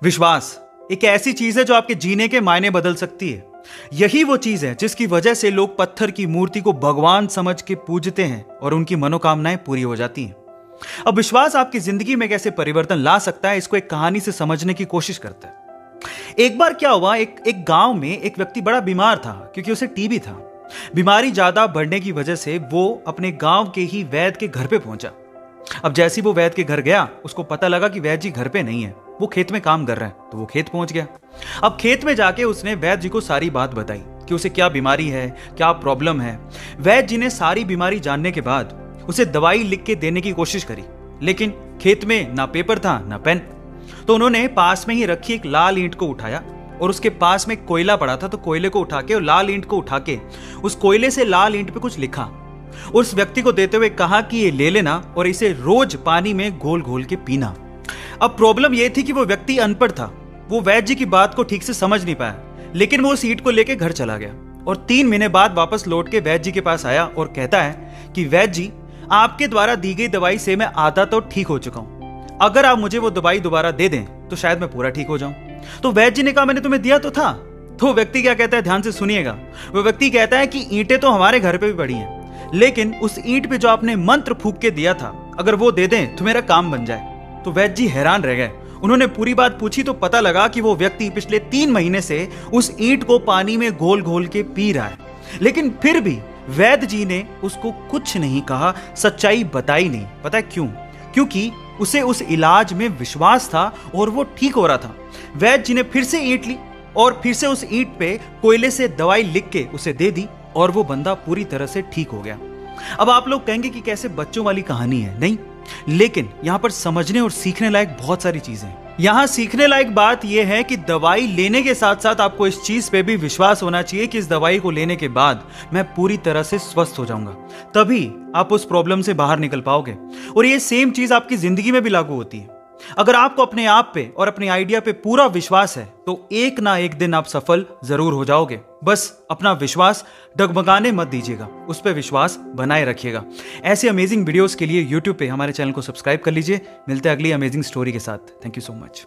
विश्वास एक ऐसी चीज है जो आपके जीने के मायने बदल सकती है। यही वो चीज है जिसकी वजह से लोग पत्थर की मूर्ति को भगवान समझ के पूजते हैं और उनकी मनोकामनाएं पूरी हो जाती हैं। अब विश्वास आपकी जिंदगी में कैसे परिवर्तन ला सकता है, इसको एक कहानी से समझने की कोशिश करते हैं। एक बार क्या हुआ, एक गांव में एक व्यक्ति बड़ा बीमार था क्योंकि उसे टीबी था। बीमारी ज्यादा बढ़ने की वजह से वो अपने गांव के ही वैद्य के घर पे पहुंचा। अब जैसे ही वो वैद्य के घर गया, उसको पता लगा कि वैद्य जी घर पे नहीं है, वो खेत में काम कर रहे हैं। तो वो खेत पहुंच गया। अब खेत में जाके उसने वैद्य जी को सारी बात बताई कि उसे क्या बीमारी है, क्या प्रॉब्लम है। वैद्य जी ने सारी बीमारी जानने के बाद उसे दवाई लिख के देने की कोशिश करी, लेकिन खेत में ना पेपर था ना पेन। तो उन्होंने पास में ही रखी एक लाल ईंट को उठाया और उसके पास में कोयला पड़ा था, तो कोयले को उठा के और लाल ईंट को उठा के उस कोयले से लाल ईंट पे कुछ लिखा। उस व्यक्ति को देते हुए कहा कि ये ले लेना और इसे रोज पानी में घोल घोल के पीना। अब प्रॉब्लम यह थी कि वो व्यक्ति अनपढ़ था, वो वैद्य जी की बात को ठीक से समझ नहीं पाया, लेकिन वो उस ईंट को लेके घर चला गया और 3 महीने बाद वापस लौट के वैद्य जी के पास आया और कहता है कि वैद्य जी, आपके द्वारा दी गई दवाई से मैं आधा तो ठीक हो चुका हूं। अगर आप मुझे वो दवाई दोबारा दे दें तो शायद मैं पूरा ठीक हो जाऊं। तो वैद्य जी ने कहा, मैंने तुम्हें दिया तो था। तो व्यक्ति क्या कहता है, ध्यान से सुनिएगा। वो व्यक्ति कहता है कि ईंटें तो हमारे घर पे भी पड़ी हैं, लेकिन उस ईंट पे जो आपने मंत्र फूंक के दिया था, अगर वो दे दें तो मेरा काम बन जाए। तो वैद्य जी हैरान रह गए। उन्होंने पूरी बात पूछी तो पता लगा कि वो व्यक्ति पिछले 3 महीने से उस ईंट को पानी में घोल घोल के पी रहा है, लेकिन फिर भी वैद्य जी ने उसको कुछ नहीं कहा, सच्चाई बताई नहीं। पता है क्यों? क्योंकि उसे उस इलाज में विश्वास था और वो ठीक हो रहा था। वैद्य जी ने फिर से ईंट ली और फिर से उस ईंट पे कोयले से दवाई लिख के उसे दे दी और वो बंदा पूरी तरह से ठीक हो गया। अब आप लोग कहेंगे कि कैसे बच्चों वाली कहानी है, नहीं, लेकिन यहां पर समझने और सीखने लायक बहुत सारी चीजें हैं। यहां सीखने लायक बात यह है कि दवाई लेने के साथ साथ आपको इस चीज पे भी विश्वास होना चाहिए कि इस दवाई को लेने के बाद मैं पूरी तरह से स्वस्थ हो जाऊंगा, तभी आप उस प्रॉब्लम से बाहर निकल पाओगे। और ये सेम चीज आपकी जिंदगी में भी लागू होती है। अगर आपको अपने आप पे और अपने आइडिया पे पूरा विश्वास है तो एक ना एक दिन आप सफल जरूर हो जाओगे। बस अपना विश्वास डगमगाने मत दीजिएगा, उस पर विश्वास बनाए रखिएगा। ऐसे अमेजिंग वीडियोस के लिए YouTube पे हमारे चैनल को सब्सक्राइब कर लीजिए। मिलते हैं अगली अमेजिंग स्टोरी के साथ। Thank you so much.